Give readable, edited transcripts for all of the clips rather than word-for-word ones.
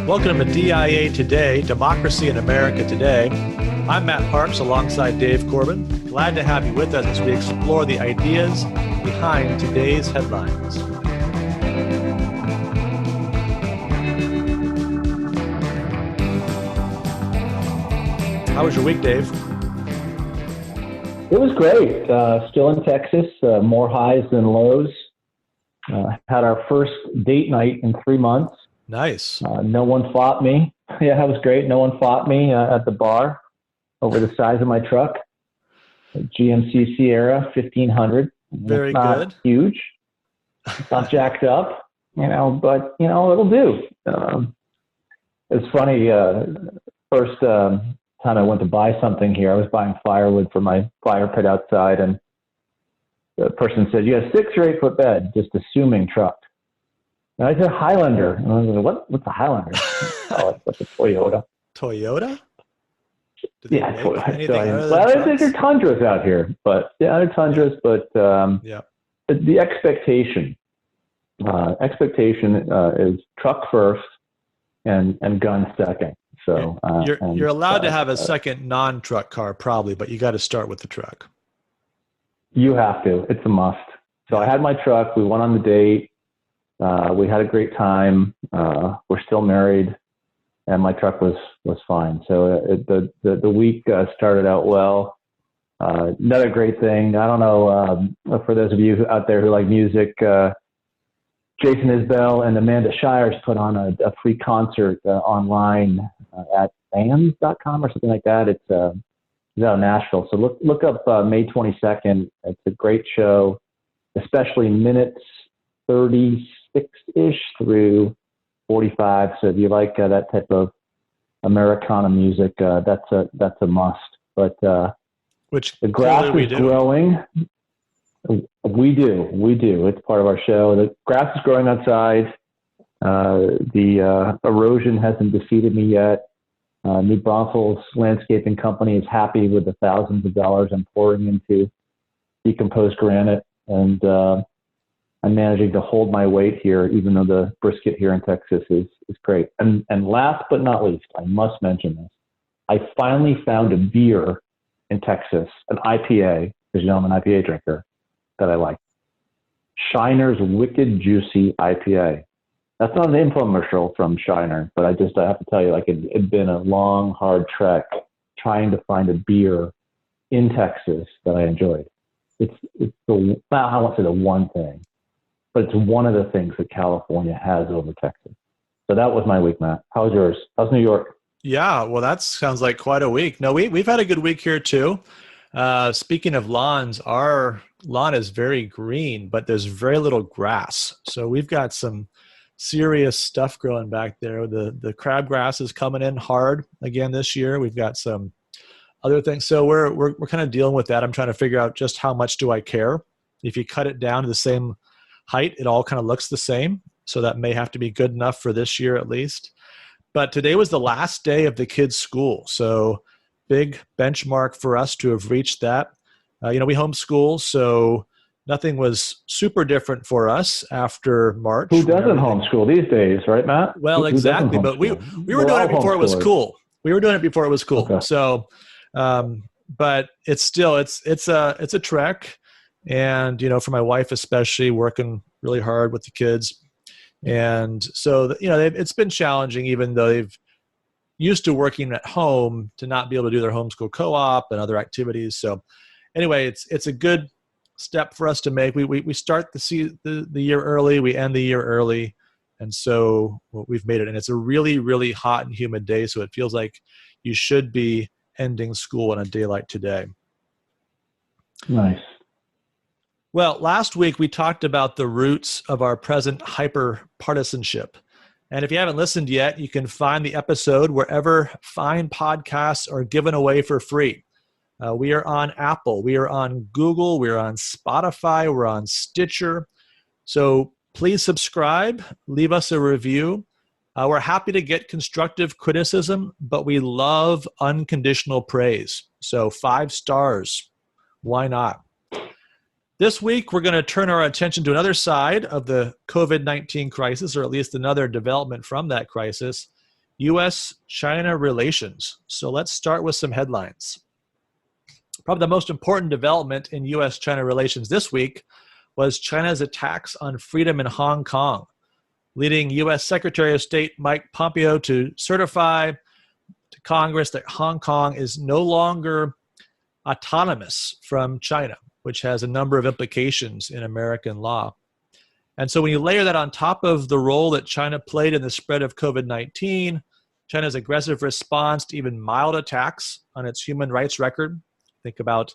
Welcome to DIA Today, Democracy in America Today. I'm Matt Parks alongside Dave Corbin. Glad to have you with us as we explore the ideas behind today's headlines. How was your week, Dave? It was great. Still in Texas, more highs than lows. Had our first date night in 3 months. Nice. No one fought me. Yeah, that was great. No one fought me at the bar over the size of my truck. GMC Sierra 1500. Very it's not good. Huge. It's not jacked up, but it'll do. It's funny. First time I went to buy something here, I was buying firewood for my fire pit outside, and the person said, "You have 6 or 8 foot bed," just assuming truck. And I said Highlander. And I was like, what's a Highlander? Oh, it's a Toyota. Toyota? Yeah, Toyota. Well, there's Tundras out here, but there's Tundras, but the expectation is truck first and gun second. So you're allowed to have a second non-truck car probably, but you got to start with the truck. You have to. It's a must. So I had my truck. We went on the date. We had a great time. We're still married, and my truck was fine. So the week started out well. Another great thing. I don't know for those of you out there who like music. Jason Isbell and Amanda Shires put on a free concert online at fans.com or something like that. It's out of Nashville. So look up May 22nd. It's a great show, especially minutes 36-ish through 45. So if you like that type of Americana music, that's a must. But which the grass is growing. We do. It's part of our show. The grass is growing outside. The erosion hasn't defeated me yet. New Braunfels Landscaping Company is happy with the thousands of dollars I'm pouring into decomposed granite, and I'm managing to hold my weight here, even though the brisket here in Texas is great. And last but not least, I must mention this. I finally found a beer in Texas, an IPA, because I'm an IPA drinker, that I like. Shiner's Wicked Juicy IPA. That's not an infomercial from Shiner, but I have to tell you, it'd been a long, hard trek trying to find a beer in Texas that I enjoyed. I won't say the one thing, but it's one of the things that California has over Texas. So that was my week, Matt. How was yours? How's New York? Yeah, well, that sounds like quite a week. No, we've had a good week here too. Speaking of lawns, our lawn is very green, but there's very little grass. So we've got some serious stuff growing back there. The crabgrass is coming in hard again this year. We've got some other things. So we're kind of dealing with that. I'm trying to figure out just how much do I care. If you cut it down to the same height, it all kind of looks the same. So that may have to be good enough for this year at least. But today was the last day of the kids' school. So big benchmark for us to have reached that. We homeschool, so nothing was super different for us after March. Who doesn't homeschool these days, right, Matt? Well, exactly. But we were doing it before it was cool. Okay. So, but it's still it's a trek, and for my wife especially, working really hard with the kids, and so it's been challenging, even though they've used to working at home, to not be able to do their homeschool co-op and other activities. So anyway, it's a good step for us to make. We start the year early, we end the year early, and so we've made it. And it's a really, really hot and humid day, so it feels like you should be ending school on a day like today. Nice. Well, last week we talked about the roots of our present hyper-partisanship. And if you haven't listened yet, you can find the episode wherever fine podcasts are given away for free. We are on Apple, we are on Google, we are on Spotify, we're on Stitcher. So please subscribe, leave us a review. We're happy to get constructive criticism, but we love unconditional praise. So 5 stars, why not? This week, we're going to turn our attention to another side of the COVID-19 crisis, or at least another development from that crisis. U.S.-China relations. So let's start with some headlines. Probably the most important development in U.S.-China relations this week was China's attacks on freedom in Hong Kong, leading U.S. Secretary of State Mike Pompeo to certify to Congress that Hong Kong is no longer autonomous from China, which has a number of implications in American law. And so when you layer that on top of the role that China played in the spread of COVID-19, China's aggressive response to even mild attacks on its human rights record, think about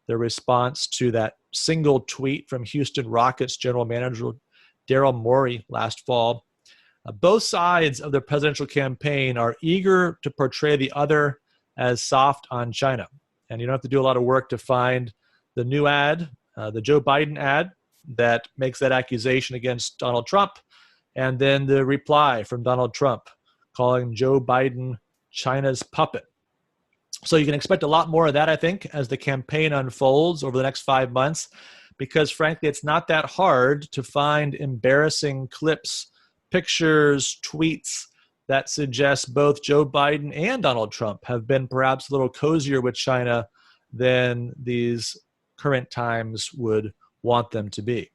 the response to that single tweet from Houston Rockets general manager Daryl Morey last fall. Both sides of the presidential campaign are eager to portray the other as soft on China. And you don't have to do a lot of work to find the new ad, the Joe Biden ad, that makes that accusation against Donald Trump, and then the reply from Donald Trump calling Joe Biden China's puppet. So you can expect a lot more of that, I think, as the campaign unfolds over the next 5 months, because frankly, it's not that hard to find embarrassing clips, pictures, tweets that suggest both Joe Biden and Donald Trump have been perhaps a little cozier with China than these current times would want them to be.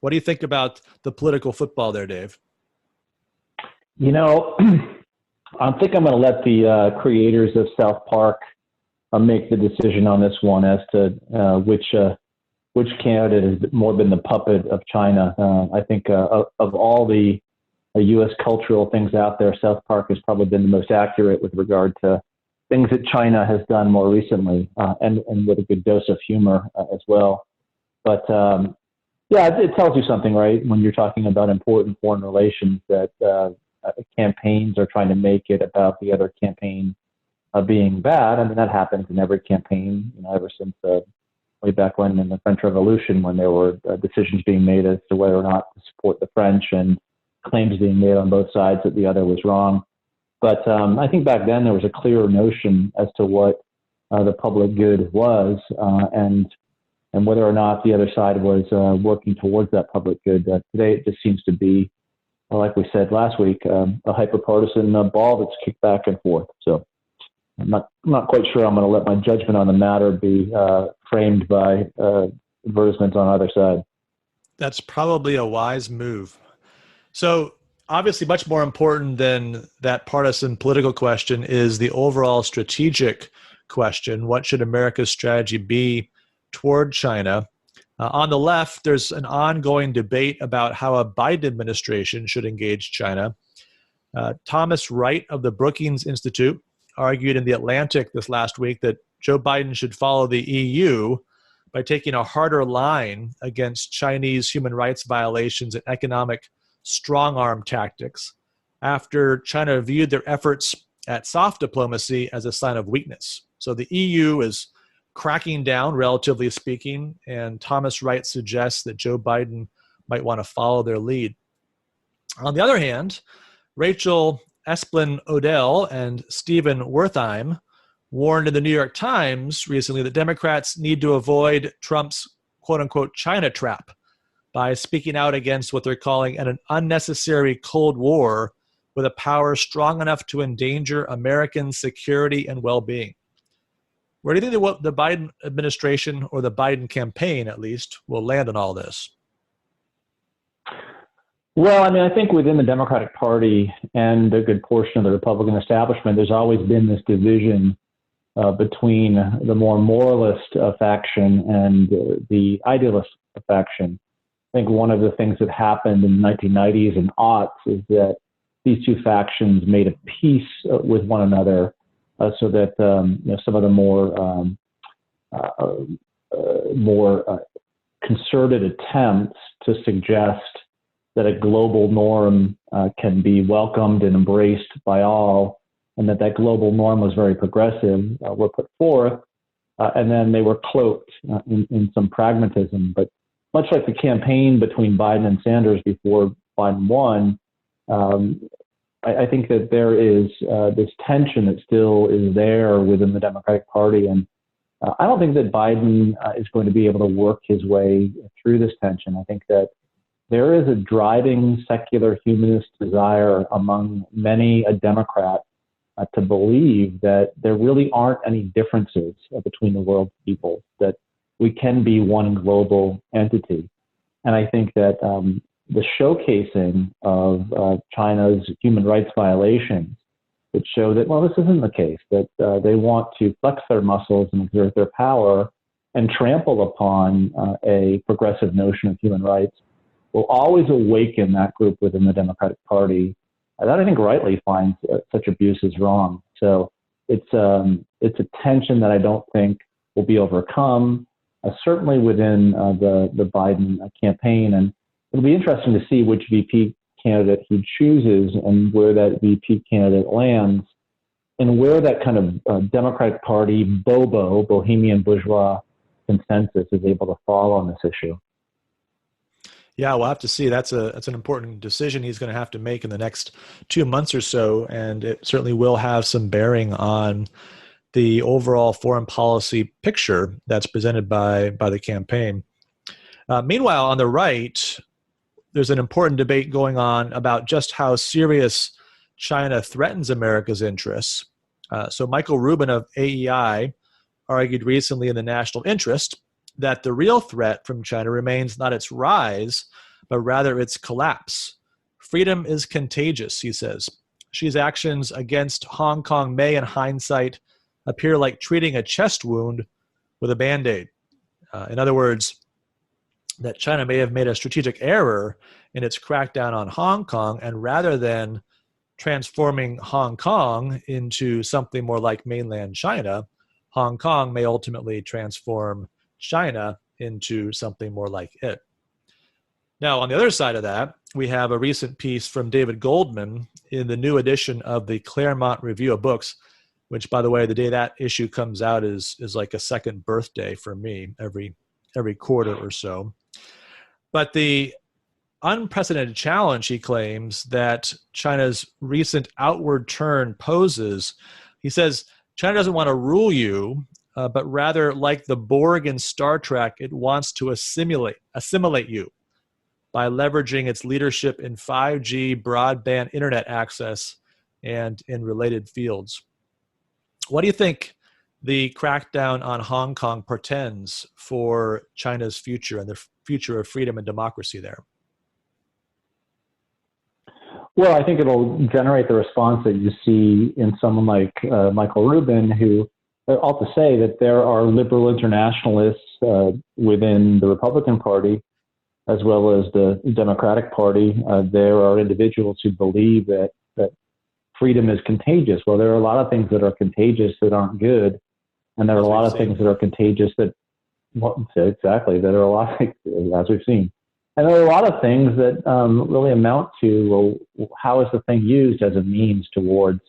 What do you think about the political football there, Dave? You know, I think I'm going to let the creators of South Park make the decision on this one as to which candidate has more been the puppet of China. I think of all the U.S. cultural things out there, South Park has probably been the most accurate with regard to things that China has done more recently, and with a good dose of humor as well. But yeah, it tells you something, right? When you're talking about important foreign relations, that campaigns are trying to make it about the other campaign being bad. I mean, that happens in every campaign, you know, ever since way back when in the French Revolution, when there were decisions being made as to whether or not to support the French and claims being made on both sides that the other was wrong. But I think back then there was a clearer notion as to what the public good was, and whether or not the other side was working towards that public good. Today it just seems to be, like we said last week, a hyper-partisan ball that's kicked back and forth. So I'm not quite sure I'm going to let my judgment on the matter be framed by advertisements on either side. That's probably a wise move. So obviously much more important than that partisan political question is the overall strategic question. What should America's strategy be toward China? On the left, there's an ongoing debate about how a Biden administration should engage China. Thomas Wright of the Brookings Institute argued in The Atlantic this last week that Joe Biden should follow the EU by taking a harder line against Chinese human rights violations and economic strong-arm tactics after China viewed their efforts at soft diplomacy as a sign of weakness. So the EU is cracking down, relatively speaking, and Thomas Wright suggests that Joe Biden might want to follow their lead. On the other hand, Rachel Esplin-Odell and Stephen Wertheim warned in the New York Times recently that Democrats need to avoid Trump's quote-unquote China trap by speaking out against what they're calling an unnecessary Cold War with a power strong enough to endanger American security and well-being. Where do you think the Biden administration, or the Biden campaign at least, will land on all this? Well, I mean, I think within the Democratic Party and a good portion of the Republican establishment, there's always been this division between the more moralist faction and the idealist faction. I think one of the things that happened in the 1990s and aughts is that these two factions made a peace with one another, so that some of the more concerted attempts to suggest that a global norm can be welcomed and embraced by all, and that global norm was very progressive, were put forth, and then they were cloaked in some pragmatism. But much like the campaign between Biden and Sanders before Biden won, I think that there is this tension that still is there within the Democratic Party. And I don't think that Biden is going to be able to work his way through this tension. I think that there is a driving secular humanist desire among many a Democrat to believe that there really aren't any differences between the world's people, that we can be one global entity. And I think that the showcasing of China's human rights violations that show that, well, this isn't the case, that they want to flex their muscles and exert their power and trample upon a progressive notion of human rights, will always awaken that group within the Democratic Party that I think rightly finds such abuses wrong. So it's a tension that I don't think will be overcome, certainly within the Biden campaign. And it'll be interesting to see which VP candidate he chooses and where that VP candidate lands and where that kind of Democratic Party bohemian bourgeois consensus is able to fall on this issue. Yeah, we'll have to see. That's an important decision he's going to have to make in the next 2 months or so, and it certainly will have some bearing on the overall foreign policy picture that's presented by the campaign. Meanwhile, on the right, there's an important debate going on about just how serious China threatens America's interests. So Michael Rubin of AEI argued recently in the National Interest that the real threat from China remains not its rise, but rather its collapse. Freedom is contagious, he says. Xi's actions against Hong Kong may, in hindsight, appear like treating a chest wound with a Band-Aid. In other words, that China may have made a strategic error in its crackdown on Hong Kong, and rather than transforming Hong Kong into something more like mainland China, Hong Kong may ultimately transform China into something more like it. Now, on the other side of that, we have a recent piece from David Goldman in the new edition of the Claremont Review of Books, which, by the way, the day that issue comes out is like a second birthday for me every quarter or so. But the unprecedented challenge, he claims, that China's recent outward turn poses, he says, China doesn't want to rule you, but rather, like the Borg in Star Trek, it wants to assimilate you by leveraging its leadership in 5G broadband internet access and in related fields. What do you think the crackdown on Hong Kong portends for China's future and the future of freedom and democracy there? Well, I think it'll generate the response that you see in someone like Michael Rubin, who ought to say that there are liberal internationalists within the Republican Party, as well as the Democratic Party. There are individuals who believe that freedom is contagious. Well, there are a lot of things that are contagious that aren't good, and there are a lot of things that are contagious that, well, exactly, that are a lot, as we've seen. And there are a lot of things that really amount to, well, how is the thing used as a means towards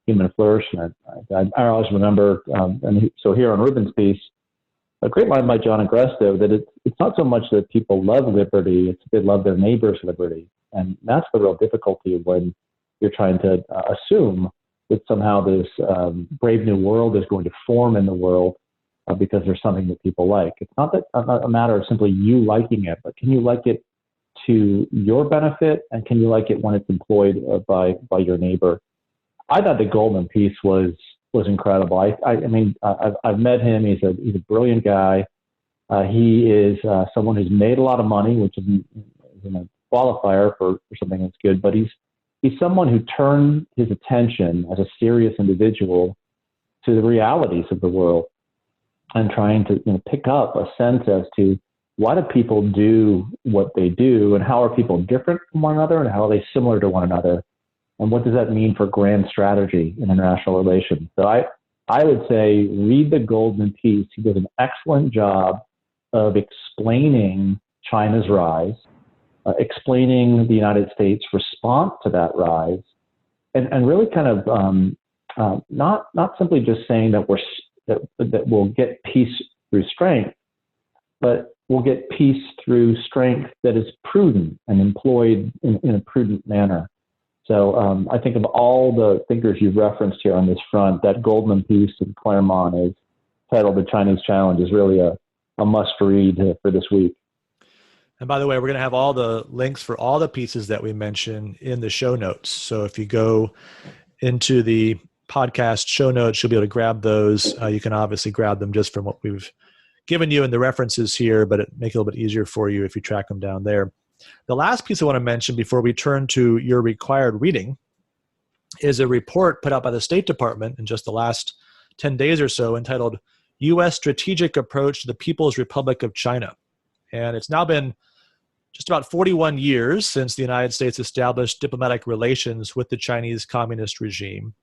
human flourishment? I always remember, and so here on Rubin's piece, a great line by John Agresto, that it's not so much that people love liberty, it's they love their neighbor's liberty. And that's the real difficulty when you're trying to assume that somehow this brave new world is going to form in the world because there's something that people like. It's not a matter of simply you liking it, but can you like it to your benefit, and can you like it when it's employed by your neighbor? I thought the Goldman piece was incredible. I mean, I've met him. He's a brilliant guy. He is someone who's made a lot of money, which isn't a qualifier for something that's good, but he's someone who turned his attention as a serious individual to the realities of the world and trying to pick up a sense as to why do people do what they do, and how are people different from one another, and how are they similar to one another, and what does that mean for grand strategy in international relations. So I would say read the Goldman piece. He does an excellent job of explaining China's rise, explaining the United States' response to that rise, and really kind of not simply just saying that that we'll get peace through strength, but we'll get peace through strength that is prudent and employed in a prudent manner. So I think of all the thinkers you've referenced here on this front, that Goldman piece in Claremont is titled "The Chinese Challenge" is really a must read for this week. And by the way, we're going to have all the links for all the pieces that we mentioned in the show notes. So if you go into the podcast show notes, you'll be able to grab those. You can obviously grab them just from what we've given you in the references here, but it makes it a little bit easier for you if you track them down there. The last piece I want to mention before we turn to your required reading is a report put out by the State Department in just the last 10 days or so entitled U.S. Strategic Approach to the People's Republic of China. And it's now been just about 41 years since the United States established diplomatic relations with the Chinese Communist regime,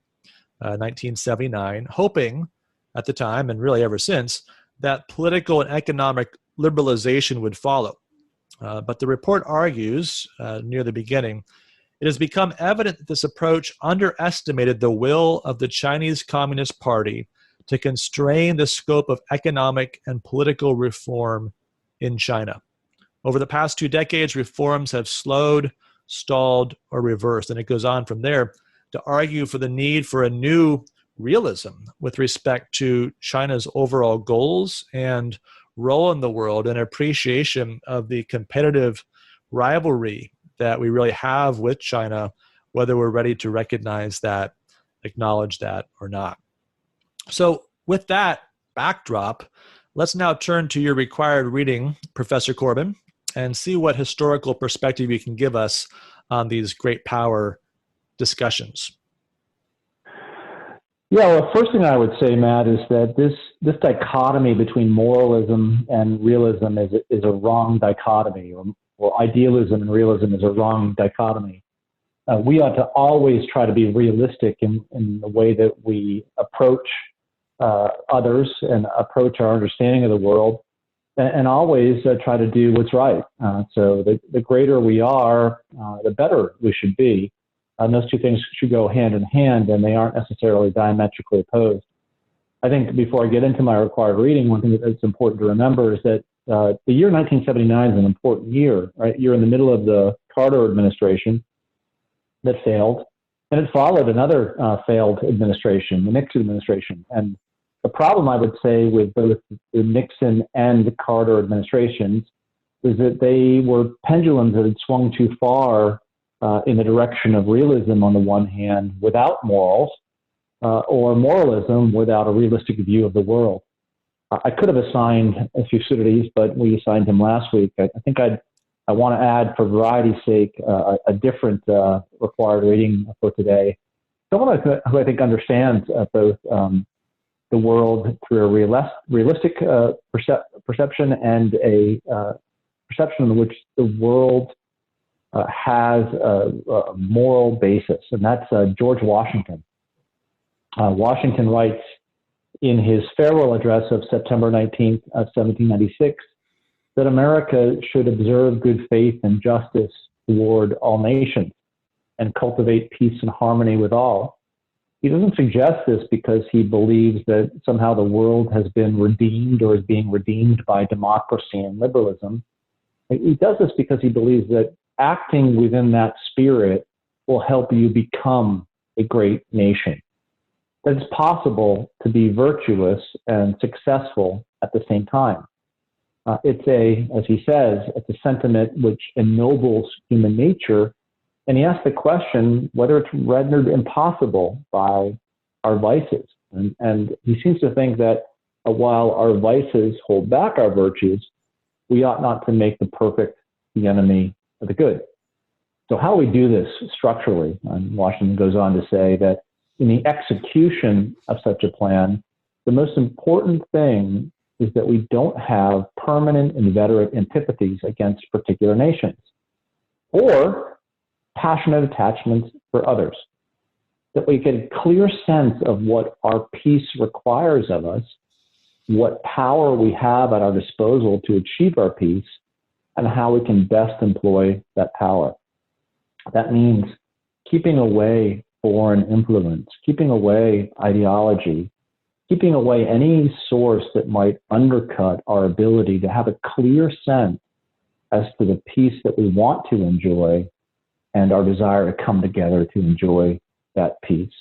1979, hoping at the time, and really ever since, that political and economic liberalization would follow. But the report argues, near the beginning, it has become evident that this approach underestimated the will of the Chinese Communist Party to constrain the scope of economic and political reform in China. Over the past 2 decades, reforms have slowed, stalled, or reversed. And it goes on from there to argue for the need for a new realism with respect to China's overall goals and role in the world, and appreciation of the competitive rivalry that we really have with China, whether we're ready to recognize that, acknowledge that, or not. So with that backdrop, let's now turn to your required reading, Professor Corbin, and see what historical perspective you can give us on these great power discussions. Yeah, well, first thing I would say, Matt, is that this dichotomy between moralism and realism is a wrong dichotomy, or idealism and realism is a wrong dichotomy. We ought to always try to be realistic in the way that we approach others and approach our understanding of the world, and always try to do what's right. So the greater we are, the better we should be. And those two things should go hand in hand, and they aren't necessarily diametrically opposed. I think before I get into my required reading, one thing that's important to remember is that the year 1979 is an important year, right? You're in the middle of the Carter administration that failed, and it followed another failed administration, the Nixon administration. And the problem, I would say, with both the Nixon and the Carter administrations is that they were pendulums that had swung too far in the direction of realism on the one hand without morals, or moralism without a realistic view of the world. I could have assigned Thucydides, but we assigned him last week. I think I want to add, for variety's sake, a different required reading for today. Someone who I think understands both the world through a realistic perception and a perception in which the world has a moral basis, and that's George Washington. Washington writes in his farewell address of September 19th, 1796, that America should observe good faith and justice toward all nations and cultivate peace and harmony with all. He doesn't suggest this because he believes that somehow the world has been redeemed or is being redeemed by democracy and liberalism. He does this because he believes that acting within that spirit will help you become a great nation. That it's possible to be virtuous and successful at the same time. As he says, it's a sentiment which ennobles human nature. And he asks the question whether it's rendered impossible by our vices. And he seems to think that while our vices hold back our virtues, we ought not to make the perfect the enemy of the good. So how we do this structurally, and Washington goes on to say that in the execution of such a plan, the most important thing is that we don't have permanent inveterate antipathies against particular nations or passionate attachments for others. That we get a clear sense of what our peace requires of us, what power we have at our disposal to achieve our peace, and how we can best employ that power. That means keeping away foreign influence, keeping away ideology, keeping away any source that might undercut our ability to have a clear sense as to the peace that we want to enjoy and our desire to come together to enjoy that peace.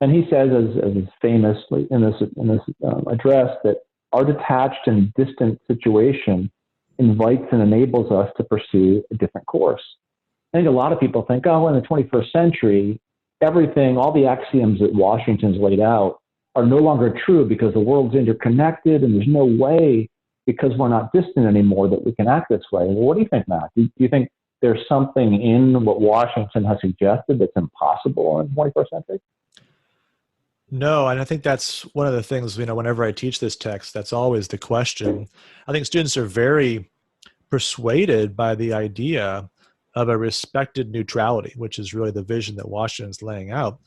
And he says, as is famously in this address, that our detached and distant situation invites and enables us to pursue a different course. I think a lot of people think, oh, in the 21st century, everything, all the axioms that Washington's laid out are no longer true because the world's interconnected and there's no way, because we're not distant anymore, that we can act this way. Well, what do you think, Matt? Do you think there's something in what Washington has suggested that's impossible in the 21st century? No, and I think that's one of the things, whenever I teach this text, that's always the question. I think students are very persuaded by the idea of a respected neutrality, which is really the vision that Washington's laying out.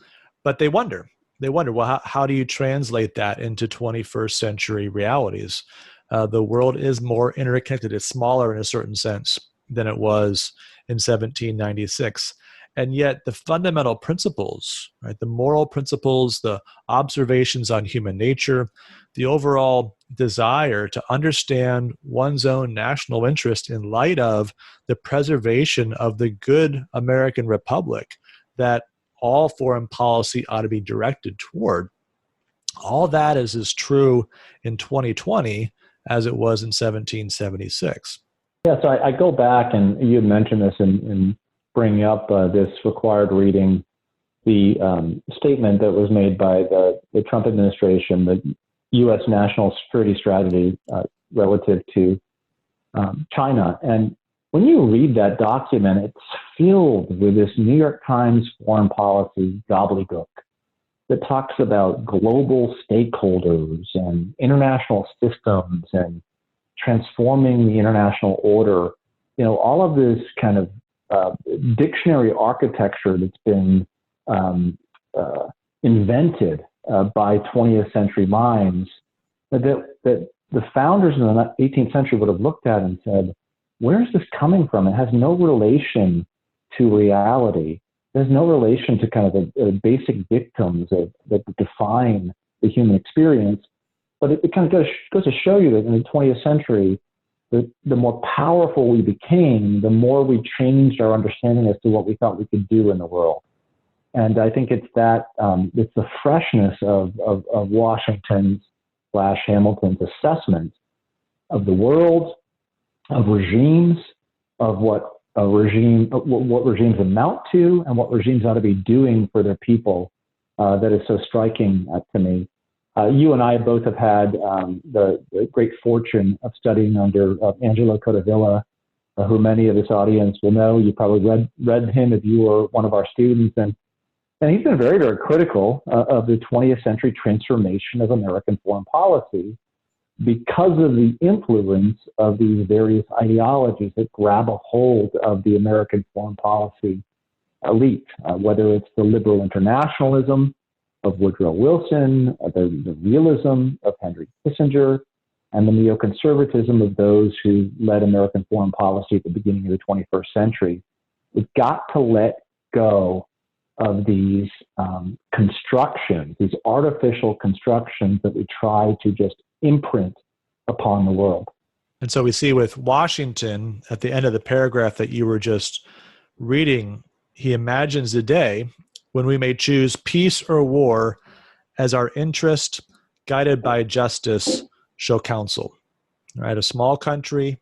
But they wonder, well, how do you translate that into 21st century realities? The world is more interconnected. It's smaller in a certain sense than it was in 1796. And yet the fundamental principles, right, the moral principles, the observations on human nature, the overall desire to understand one's own national interest in light of the preservation of the good American Republic that all foreign policy ought to be directed toward. All that is as true in 2020 as it was in 1776. Yeah, so I go back, and you had mentioned this in bringing up this required reading, the statement that was made by the Trump administration, the U.S. national security strategy relative to China. And when you read that document, it's filled with this New York Times foreign policy gobbledygook that talks about global stakeholders and international systems and transforming the international order. All of this kind of dictionary architecture that's been invented by 20th century minds that the founders in the 18th century would have looked at and said, where is this coming from? It has no relation to reality. There's no relation to kind of the basic dictums that define the human experience. But it kind of goes to show you that in the 20th century, the more powerful we became, the more we changed our understanding as to what we thought we could do in the world. And I think it's that it's the freshness of Washington's / Hamilton's assessment of the world, of regimes, of what regimes amount to, and what regimes ought to be doing for their people. That is so striking to me. You and I both have had the great fortune of studying under Angelo Codevilla, who many of this audience will know. You probably read him if you were one of our students. And he's been very, very critical of the 20th century transformation of American foreign policy because of the influence of these various ideologies that grab a hold of the American foreign policy elite, whether it's the liberal internationalism of Woodrow Wilson, the realism of Henry Kissinger, and the neoconservatism of those who led American foreign policy at the beginning of the 21st century. We've got to let go of these constructions, these artificial constructions that we try to just imprint upon the world. And so we see with Washington, at the end of the paragraph that you were just reading, he imagines a day when we may choose peace or war as our interest, guided by justice, shall counsel. Right? A small country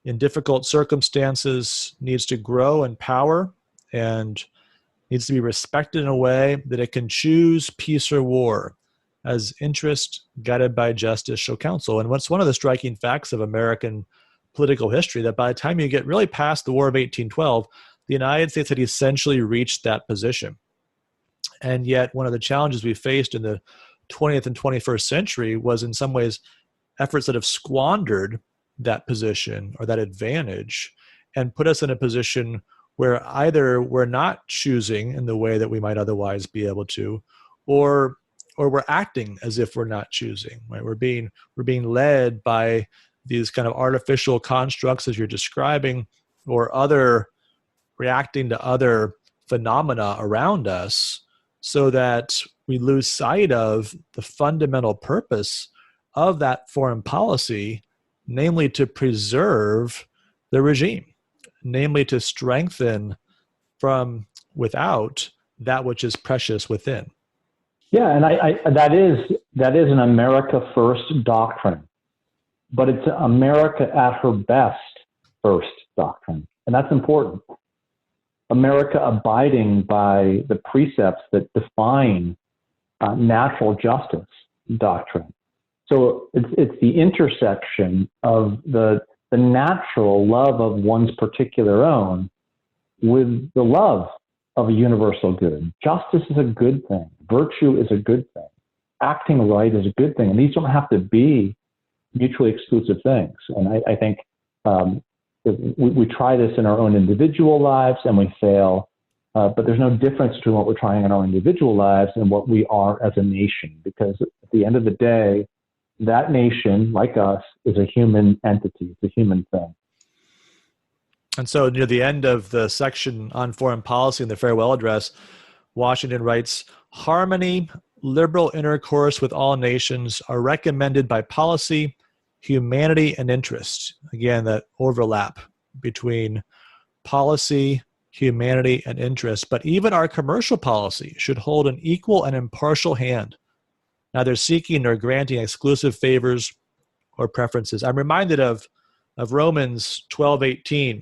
in difficult circumstances needs to grow in power and needs to be respected in a way that it can choose peace or war as interest, guided by justice, shall counsel. And what's one of the striking facts of American political history, that by the time you get really past the War of 1812, the United States had essentially reached that position. And yet one of the challenges we faced in the 20th and 21st century was in some ways efforts that have squandered that position or that advantage and put us in a position where either we're not choosing in the way that we might otherwise be able to, or we're acting as if we're not choosing. Right? We're being led by these kind of artificial constructs as you're describing, or reacting to other phenomena around us, so that we lose sight of the fundamental purpose of that foreign policy, namely to preserve the regime, namely to strengthen from without that which is precious within. Yeah, and that is an America First doctrine but it's America at her best first doctrine. And that's important. America abiding by the precepts that define natural justice doctrine. So it's the intersection of the natural love of one's particular own with the love of a universal good. Justice is a good thing. Virtue is a good thing. Acting right is a good thing. And these don't have to be mutually exclusive things. And I think we try this in our own individual lives and we fail. But there's no difference between what we're trying in our individual lives and what we are as a nation. Because at the end of the day, that nation, like us, is a human entity. It's a human thing. And so near the end of the section on foreign policy in the farewell address, Washington writes, harmony, liberal intercourse with all nations are recommended by policy, humanity, and interest. Again, that overlap between policy, humanity, and interest. But even our commercial policy should hold an equal and impartial hand, neither seeking nor granting exclusive favors or preferences. I'm reminded of Romans 12:18,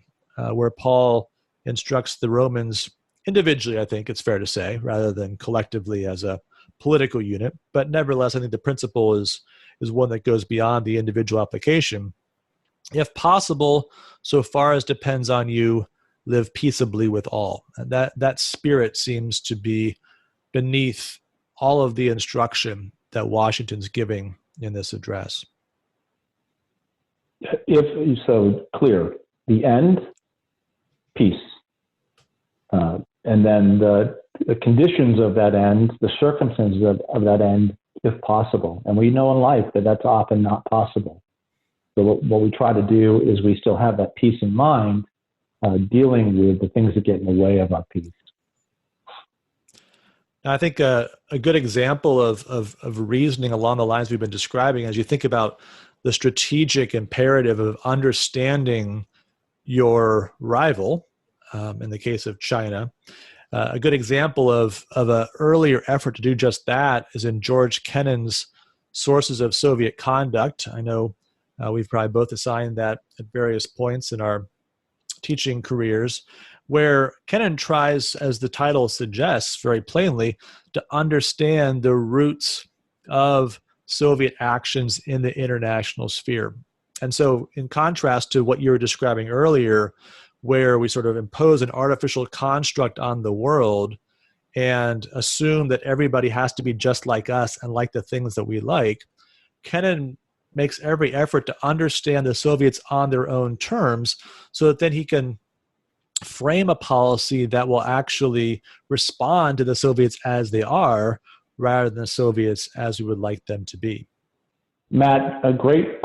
where Paul instructs the Romans individually, I think it's fair to say, rather than collectively as a political unit. But nevertheless, I think the principle is one that goes beyond the individual application. If possible, so far as depends on you, live peaceably with all. And that spirit seems to be beneath all of the instruction that Washington's giving in this address. If so, clear, the end, peace. And then the conditions of that end, the circumstances of that end, if possible. And we know in life that that's often not possible. So what we try to do is we still have that peace in mind, dealing with the things that get in the way of our peace. I think a good example of reasoning along the lines we've been describing, as you think about the strategic imperative of understanding your rival, in the case of China, a good example of an earlier effort to do just that is in George Kennan's Sources of Soviet Conduct. I know we've probably both assigned that at various points in our teaching careers, where Kennan tries, as the title suggests very plainly, to understand the roots of Soviet actions in the international sphere. And so in contrast to what you were describing earlier, where we sort of impose an artificial construct on the world and assume that everybody has to be just like us and like the things that we like, Kennan makes every effort to understand the Soviets on their own terms so that then he can frame a policy that will actually respond to the Soviets as they are rather than the Soviets as we would like them to be. Matt, a great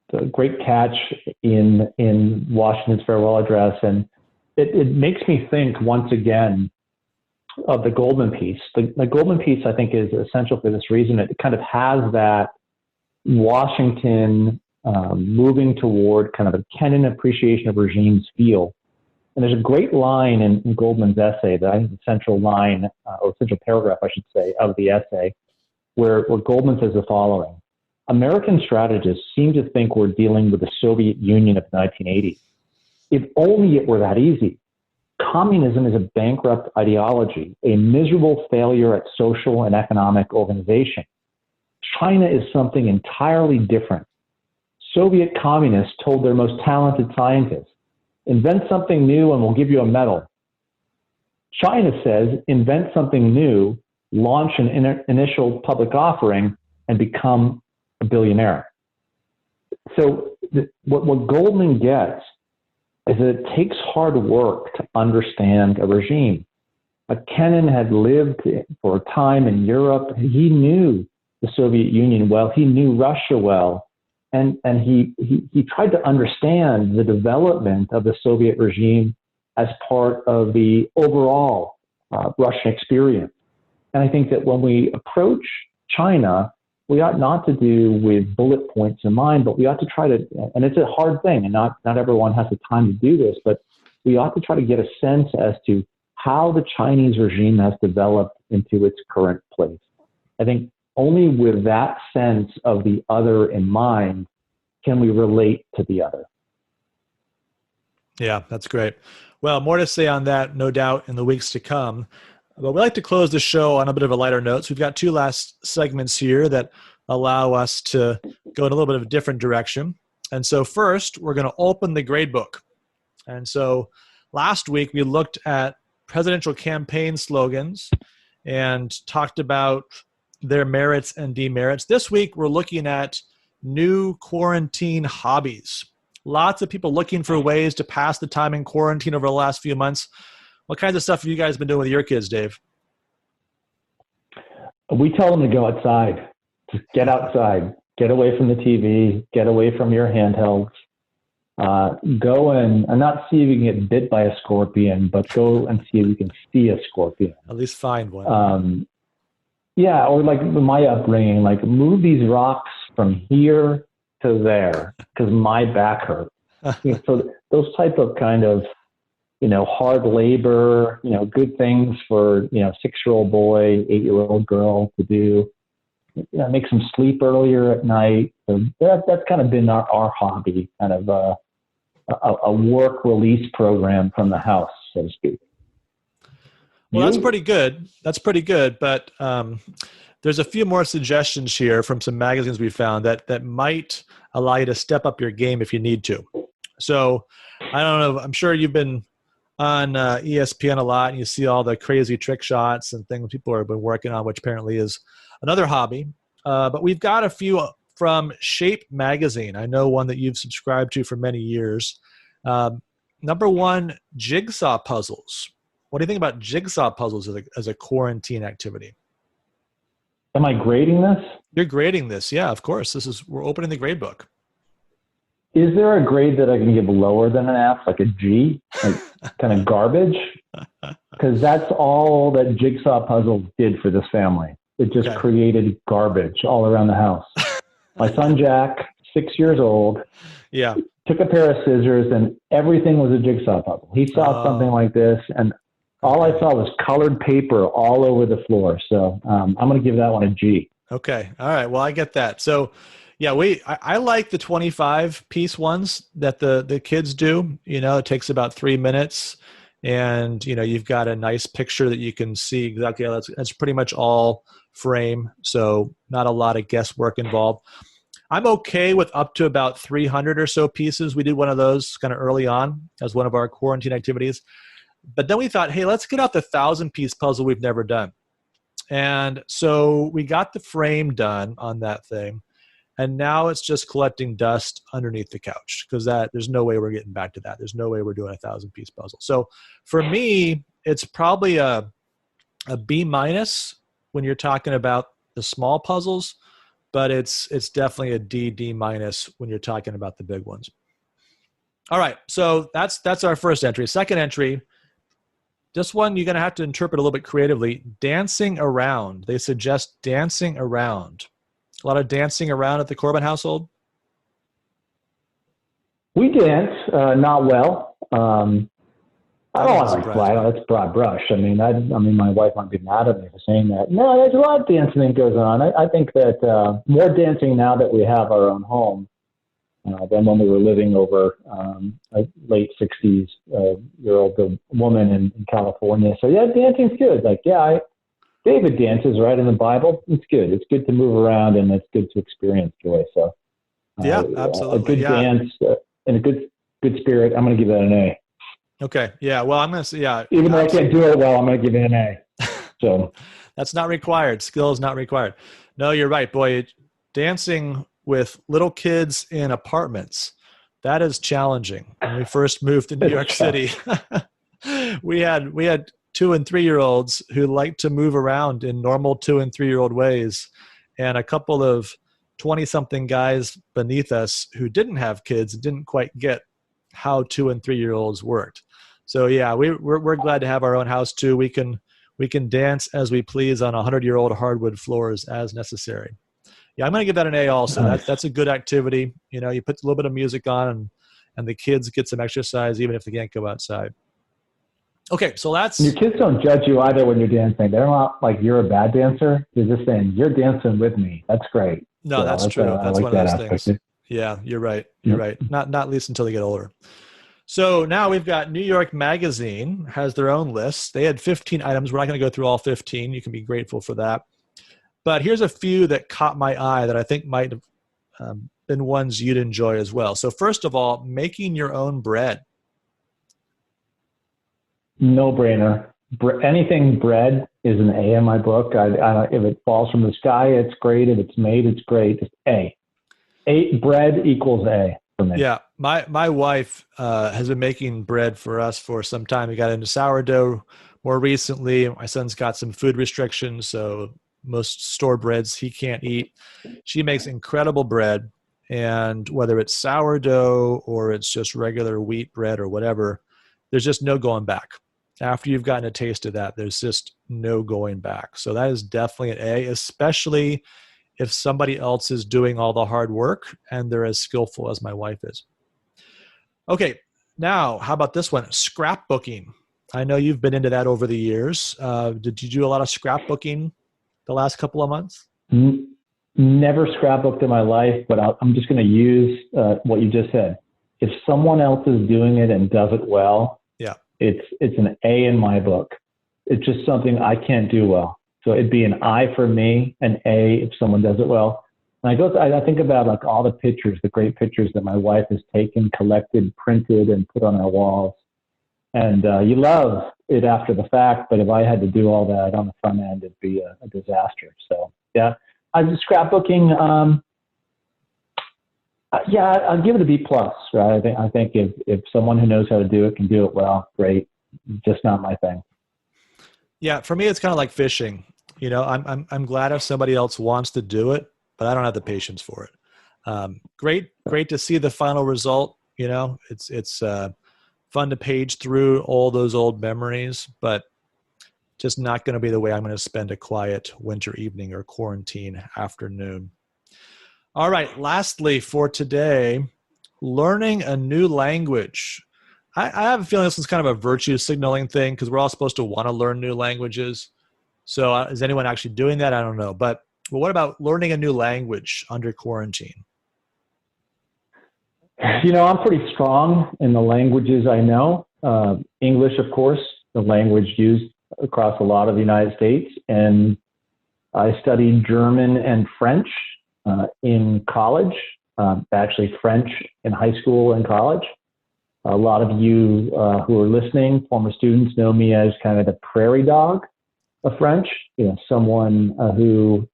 the great catch in Washington's farewell address. And it makes me think once again of the Goldman piece. The Goldman piece, I think, is essential for this reason. It kind of has that Washington moving toward kind of a Kennan appreciation of regimes feel. And there's a great line in Goldman's essay that I think is the central line, or central paragraph, I should say, of the essay, where Goldman says the following: American strategists seem to think we're dealing with the Soviet Union of the 1980s. If only it were that easy. Communism is a bankrupt ideology, a miserable failure at social and economic organization. China is something entirely different. Soviet communists told their most talented scientists, invent something new and we'll give you a medal. China says, invent something new, launch an initial public offering, and become a billionaire. So what Goldman gets is that it takes hard work to understand a regime. Kennan had lived for a time in Europe. He knew the Soviet Union well. He knew Russia well. And he tried to understand the development of the Soviet regime as part of the overall Russian experience. And I think that when we approach China, we ought not to do with bullet points in mind, but we ought to try to, and it's a hard thing, and not everyone has the time to do this, but we ought to try to get a sense as to how the Chinese regime has developed into its current place. I think only with that sense of the other in mind can we relate to the other. Yeah, that's great. Well, more to say on that, no doubt, in the weeks to come. But we like to close the show on a bit of a lighter note. So we've got two last segments here that allow us to go in a little bit of a different direction. And so first, we're going to open the grade book. And so last week, we looked at presidential campaign slogans and talked about their merits and demerits. This week, we're looking at new quarantine hobbies. Lots of people looking for ways to pass the time in quarantine over the last few months. What kinds of stuff have you guys been doing with your kids, Dave? We tell them to go outside. Just get outside. Get away from the TV. Get away from your handhelds. Go and not see if you can get bit by a scorpion, but go and see if you can see a scorpion. At least find one. Yeah, or like my upbringing, like move these rocks from here to there because my back hurt. So those type of kind of, hard labor, good things for, 6-year-old boy, 8-year-old girl to do, make them sleep earlier at night. So that's kind of been our hobby, kind of a work release program from the house, so to speak. Well, that's pretty good. That's pretty good. But there's a few more suggestions here from some magazines we found that might allow you to step up your game if you need to. So I don't know. I'm sure you've been on ESPN a lot and you see all the crazy trick shots and things people have been working on, which apparently is another hobby. But we've got a few from Shape Magazine. I know one that you've subscribed to for many years. Number one, jigsaw puzzles. What do you think about jigsaw puzzles as a quarantine activity? Am I grading this? You're grading this. Yeah, of course. We're opening the grade book. Is there a grade that I can give lower than an F, like a G, like kind of garbage? Because that's all that jigsaw puzzles did for this family. It just created garbage all around the house. My son Jack, 6 years old, took a pair of scissors and everything was a jigsaw puzzle. He saw something like this and all I saw was colored paper all over the floor. So I'm going to give that one a G. Okay. All right. Well, I get that. So yeah, I like the 25-piece ones that the kids do. It takes about 3 minutes and, you've got a nice picture that you can see exactly. That's pretty much all frame. So not a lot of guesswork involved. I'm okay with up to about 300 or so pieces. We did one of those kind of early on as one of our quarantine activities. But then we thought, hey, let's get out the 1,000-piece puzzle we've never done. And so we got the frame done on that thing. And now it's just collecting dust underneath the couch because there's no way we're getting back to that. There's no way we're doing a 1,000-piece puzzle. So for me, it's probably a B- when you're talking about the small puzzles, but it's definitely a D- when you're talking about the big ones. All right, so that's our first entry. Second entry, this one you're going to have to interpret a little bit creatively. Dancing around. They suggest dancing around. A lot of dancing around at the Corbin household? We dance, not well. I don't want to flag. That's broad brush. I mean, my wife might be mad at me for saying that. No, there's a lot of dancing that goes on. I think that more dancing now that we have our own home than when we were living over a late 60s year old woman in California. So yeah, dancing's good. David dances right in the Bible. It's good. It's good to move around and it's good to experience joy. So absolutely. A good dance and a good spirit. I'm going to give that an A. Okay. Yeah. Well, I'm going to say, even though I can't do it well, I'm going to give it an A. So that's not required. Skill is not required. No, you're right, boy. Dancing with little kids in apartments, that is challenging. When we first moved to New York City, we had 2- and 3-year-olds who like to move around in normal 2- and 3-year-old ways. And a couple of 20-something guys beneath us who didn't have kids didn't quite get how 2- and 3-year-olds worked. So yeah, we're glad to have our own house too. We can dance as we please on 100-year-old hardwood floors as necessary. Yeah, I'm going to give that an A also. Nice. That's a good activity. You put a little bit of music on and the kids get some exercise even if they can't go outside. Okay, so Your that's kids don't judge you either when you're dancing. They're not like you're a bad dancer. They're just saying you're dancing with me. That's great. no, So that's true. I That's like one of that those aspect. things. Yeah, you're right. You're Yep. right. Not least until they get older. So now we've got New York Magazine has their own list. They had 15 items. We're not going to go through all 15. You can be grateful for that. But here's a few that caught my eye that I think might have been ones you'd enjoy as well. So first of all, making your own bread. No brainer. Anything bread is an A in my book. If it falls from the sky, it's great. If it's made, it's great. It's A. Bread equals A for me. Yeah, my wife has been making bread for us for some time. We got into sourdough more recently. My son's got some food restrictions, so most store breads he can't eat. She makes incredible bread, and whether it's sourdough or it's just regular wheat bread or whatever, there's just no going back. After you've gotten a taste of that, there's just no going back. So that is definitely an A, especially if somebody else is doing all the hard work and they're as skillful as my wife is. Okay, now how about this one? Scrapbooking. I know you've been into that over the years. Did you do a lot of scrapbooking the last couple of months? Never scrapbooked in my life, but I'm just going to use what you just said. If someone else is doing it and does it well, Yeah, it's an A in my book. It's just something I can't do well. So it'd be an I for me, an A if someone does it well. And I think about like all the pictures, the great pictures that my wife has taken, collected, printed, and put on our walls. And you love it after the fact, but if I had to do all that on the front end, it'd be a disaster. So yeah, I'm scrapbooking. Yeah, I'll give it a B plus. Right? I think if someone who knows how to do it can do it well, great. Just not my thing. yeah. For me, it's kind of like fishing. You know, I'm glad if somebody else wants to do it, but I don't have the patience for it. Great to see the final result. You know, it's fun to page through all those old memories, but just not going to be the way I'm going to spend a quiet winter evening or quarantine afternoon. All right. Lastly, for today, learning a new language. I have a feeling this is kind of a virtue signaling thing because we're all supposed to want to learn new languages. So is anyone actually doing that? I don't know. But what about learning a new language under quarantine? You know, I'm pretty strong in the languages I know. English, of course, the language used across a lot of the United States. And I studied German and French in college, actually French in high school and college. A lot of you who are listening, former students, know me as kind of the prairie dog of French, someone who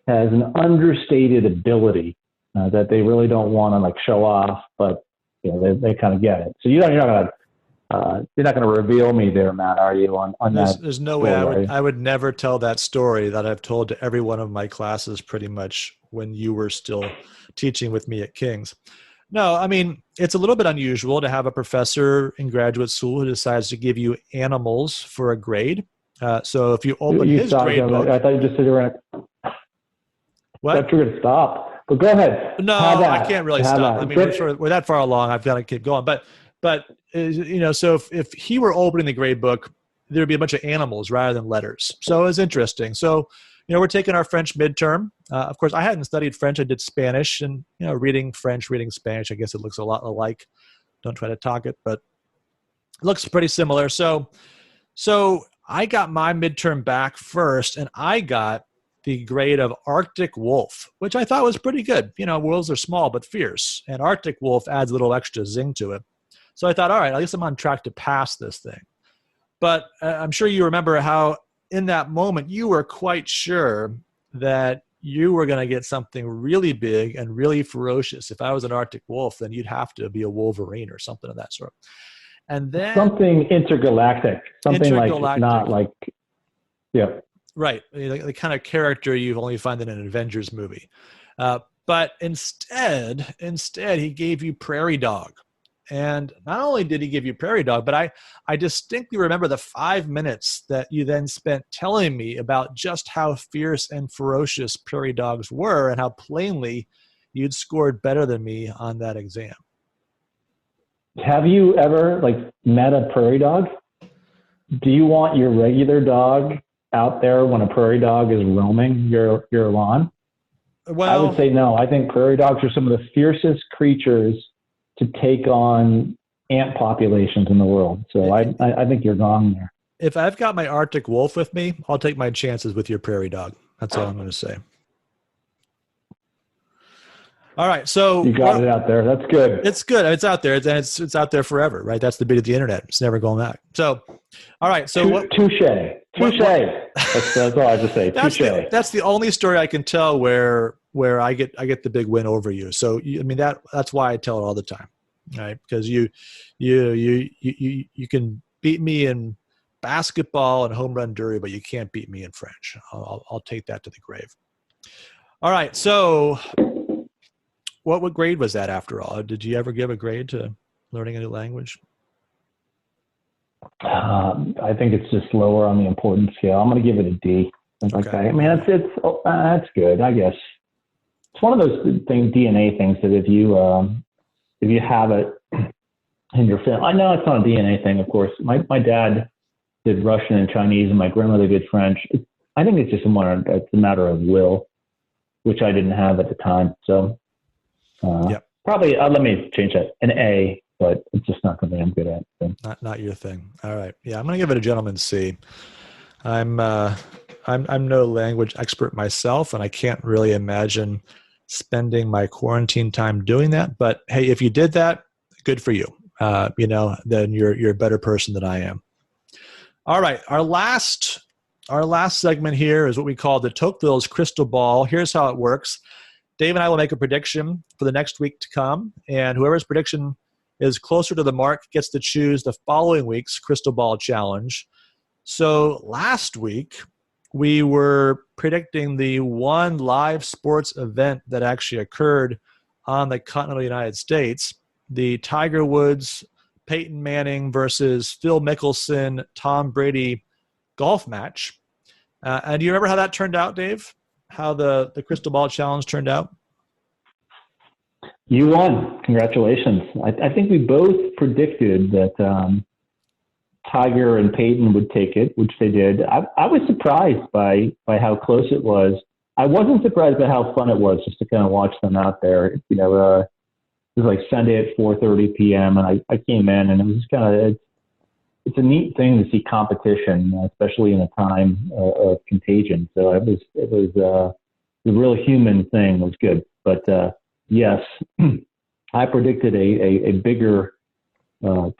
has an understated ability that they really don't want to like show off, but they kind of get it. So you're not gonna reveal me there, Matt, are you? On that? There's no way story, I would never tell that story that I've told to every one of my classes pretty much when you were still teaching with me at King's. No, I mean, it's a little bit unusual to have a professor in graduate school who decides to give you animals for a grade. So if you open his grade book, I thought you just said you were. what? Thought you were gonna stop, but go ahead. Have No, I can't that. really Have stop. I mean, that. we're that far along. I've got to keep going. But so if he were opening the grade book, there'd be a bunch of animals rather than letters. So it was interesting. So we're taking our French midterm. Of course, I hadn't studied French. I did Spanish, and reading French, reading Spanish. I guess it looks a lot alike. Don't try to talk it, but it looks pretty similar. So I got my midterm back first, and I got the grade of Arctic wolf, which I thought was pretty good. Wolves are small but fierce, and Arctic wolf adds a little extra zing to it. So I thought, all right, at least I'm on track to pass this thing. But I'm sure you remember how in that moment you were quite sure that you were going to get something really big and really ferocious. If I was an Arctic wolf, then you'd have to be a Wolverine or something of that sort. And then Something intergalactic, something like not like, yeah. Right, the kind of character you only find in an Avengers movie. But instead, he gave you Prairie Dog. And not only did he give you Prairie Dog, but I distinctly remember the 5 minutes that you then spent telling me about just how fierce and ferocious Prairie Dogs were and how plainly you'd scored better than me on that exam. Have you ever met a prairie dog? do you want your regular dog out there when a prairie dog is roaming your lawn? I would Well, say no. I think prairie dogs are some of the fiercest creatures to take on ant populations in the world. So I think you're wrong there. if I've got my Arctic wolf with me, I'll take my chances with your prairie dog. That's all I'm going to say. All right, so You got it out there. That's good. it's good. It's out there, and it's out there forever, right? That's the beauty of the internet. It's never going back. So, all right. So Touche. That's all I have to say. Touche. That's the only story I can tell where I get the big win over you. So I mean that's why I tell it all the time, right? Because you can beat me in basketball and home run derby, but you can't beat me in French. I'll take that to the grave. All right. So what grade was that after all? Did you ever give a grade to learning a new language? I think it's just lower on the importance scale. I'm going to give it a D. Okay. I mean, that's good, I guess. It's one of those DNA things that if you have it in your family, I know it's not a DNA thing, of course. My dad did Russian and Chinese, and my grandmother did French. I think it's just it's a matter of will, which I didn't have at the time. So probably let me change that, an A. But it's just not something I'm good at. So. Not your thing. All right. Yeah, I'm going to give it a gentleman's C. I'm no language expert myself, and I can't really imagine spending my quarantine time doing that. But hey, if you did that, good for you. Then you're a better person than I am. All right. Our last segment here is what we call the Tocqueville's crystal ball. Here's how it works. Dave and I will make a prediction for the next week to come, and whoever's prediction is closer to the mark gets to choose the following week's crystal ball challenge. So last week, we were predicting the one live sports event that actually occurred on the continental United States, the Tiger Woods, Peyton Manning versus Phil Mickelson, Tom Brady golf match. And do you remember how that turned out, Dave? How the crystal ball challenge turned out? You won. Congratulations. I think we both predicted that Tiger and Peyton would take it, which they did. I was surprised by how close it was. I wasn't surprised by how fun it was just to kind of watch them out there. It was like Sunday at 4:30 p.m. and I came in, and it was just kind of it's a neat thing to see competition, especially in a time of contagion. So it was a real human thing. It was good, but. Yes, I predicted a bigger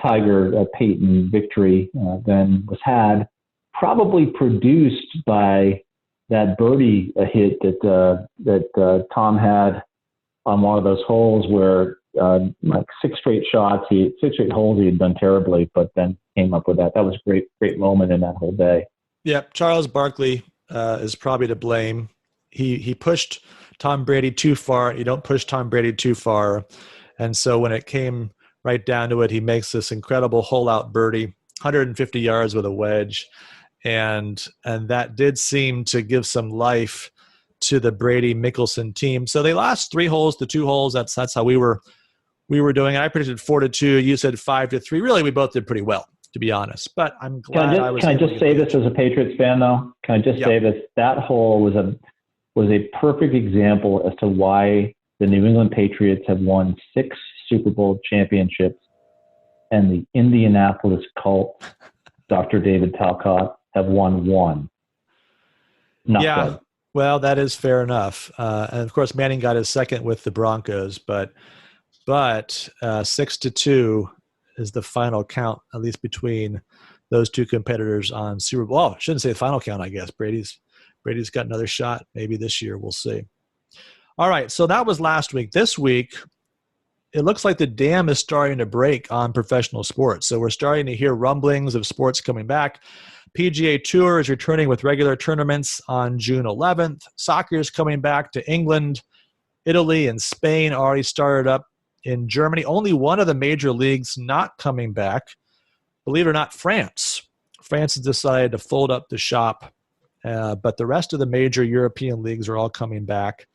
Tiger Peyton victory than was had, probably produced by that birdie hit that Tom had on one of those holes where like six straight holes he had done terribly, but then came up with that. That was a great moment in that whole day. Yeah, Charles Barkley is probably to blame. He pushed Tom Brady too far. You don't push Tom Brady too far. And so when it came right down to it, he makes this incredible hole-out birdie, 150 yards with a wedge. And that did seem to give some life to the Brady-Mickelson team. So they lost 3 holes to 2 holes. That's how we were doing it. I predicted 4-2. You said 5-3. Really, we both did pretty well, to be honest. But I'm glad Can I just say this as a Patriots fan, though? Can I just say this? That hole was a perfect example as to why the New England Patriots have won 6 Super Bowl championships, and the Indianapolis Colts, Dr. David Talcott, have won 1. Good. Well, that is fair enough. And of course, Manning got his second with the Broncos, but 6-2 is the final count, at least between those two competitors on Super Bowl. Oh, I shouldn't say the final count, I guess. Brady's got another shot maybe this year. We'll see. All right, so that was last week. This week, it looks like the dam is starting to break on professional sports. So we're starting to hear rumblings of sports coming back. PGA Tour is returning with regular tournaments on June 11th. Soccer is coming back to England. Italy and Spain already started up. In Germany, only one of the major leagues not coming back. Believe it or not, France. France has decided to fold up the shop, but the rest of the major European leagues are all coming back.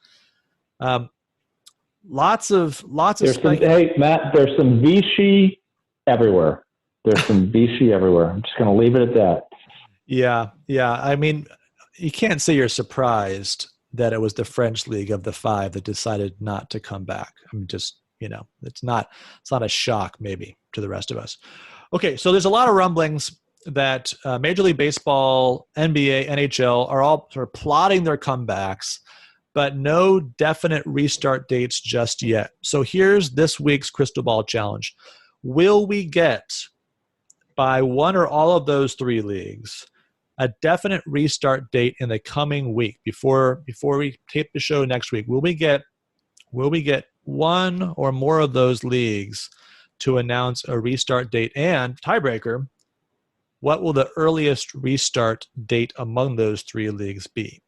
Lots of. Hey, Matt, there's some Vichy everywhere. There's some VC everywhere. I'm just going to leave it at that. Yeah. I mean, you can't say you're surprised that it was the French league of the five that decided not to come back. I mean, just, it's not a shock maybe to the rest of us. Okay, so there's a lot of rumblings that Major League Baseball, NBA, NHL are all sort of plotting their comebacks, but no definite restart dates just yet. So here's this week's crystal ball challenge. Will we get, by one or all of those three leagues, a definite restart date in the coming week before we tape the show next week? Will we get one or more of those leagues to announce a restart date? And tiebreaker, what will the earliest restart date among those three leagues be?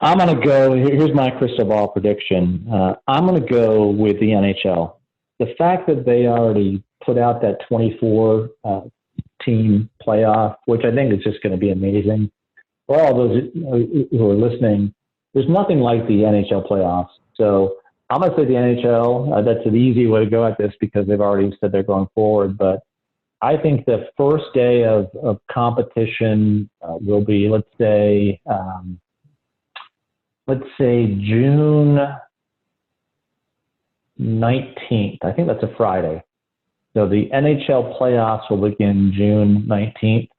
I'm going to go, here's my crystal ball prediction. I'm going to go with the NHL. The fact that they already put out that 24 team playoff, which I think is just going to be amazing. For all those who are listening, there's nothing like the NHL playoffs. So I'm going to say the NHL. That's an easy way to go at this because they've already said they're going forward. But I think the first day of competition will be, let's say June 19th. I think that's a Friday. So the NHL playoffs will begin June 19th.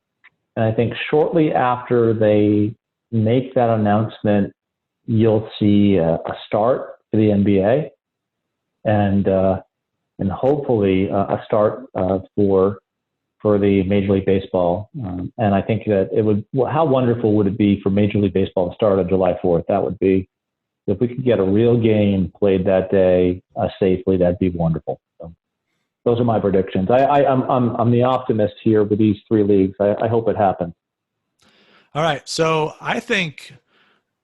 And I think shortly after they make that announcement, you'll see a start to the NBA and hopefully a start for the Major League Baseball. And I think that how wonderful would it be for Major League Baseball to start on July 4th? That would be, if we could get a real game played that day safely, that'd be wonderful. So those are my predictions. I'm the optimist here with these three leagues. I hope it happens. All right. So I think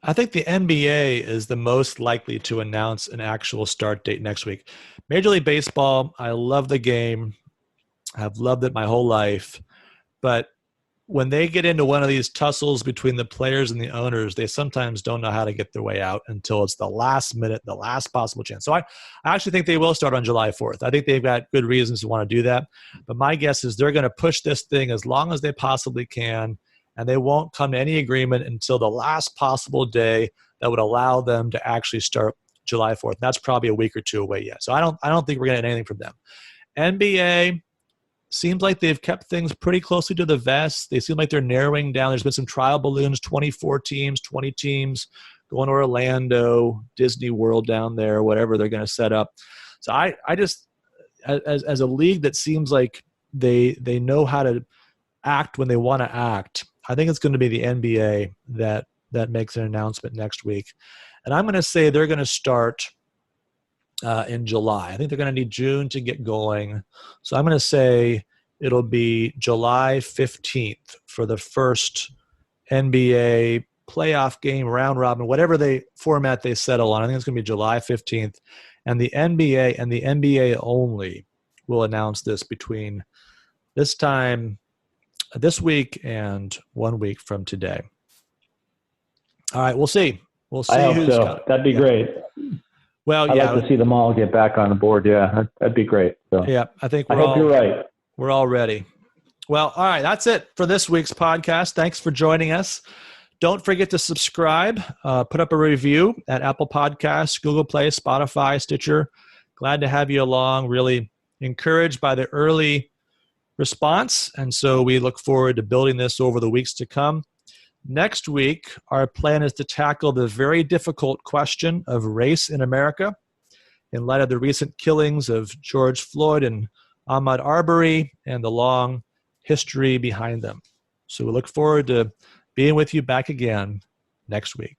the NBA is the most likely to announce an actual start date next week. Major League Baseball, I love the game. I've loved it my whole life. But when they get into one of these tussles between the players and the owners, they sometimes don't know how to get their way out until it's the last minute, the last possible chance. So I actually think they will start on July 4th. I think they've got good reasons to want to do that. But my guess is they're going to push this thing as long as they possibly can, and they won't come to any agreement until the last possible day that would allow them to actually start July 4th. And that's probably a week or two away yet. So I don't think we're going to get anything from them. NBA seems like they've kept things pretty closely to the vest. They seem like they're narrowing down. There's been some trial balloons, 24 teams, 20 teams going to Orlando, Disney World down there, whatever they're going to set up. So I just, as a league that seems like they know how to act when they want to act, I think it's going to be the NBA that makes an announcement next week. And I'm going to say they're going to start in July. I think they're going to need June to get going. So I'm going to say it'll be July 15th for the first NBA playoff game, round robin, whatever format they settle on. I think it's going to be July 15th. And the NBA and the NBA only will announce this between this time this week and 1 week from today. All right, we'll see. We'll see. I hope so. That'd be great. Well, I'd like to see them all get back on the board. Yeah, that'd be great. So yeah, I think I hope you're right. We're all ready. Well, all right, that's it for this week's podcast. Thanks for joining us. Don't forget to subscribe. Put up a review at Apple Podcasts, Google Play, Spotify, Stitcher. Glad to have you along. Really encouraged by the early response, and so we look forward to building this over the weeks to come. Next week, our plan is to tackle the very difficult question of race in America in light of the recent killings of George Floyd and Ahmaud Arbery and the long history behind them. So we look forward to being with you back again next week.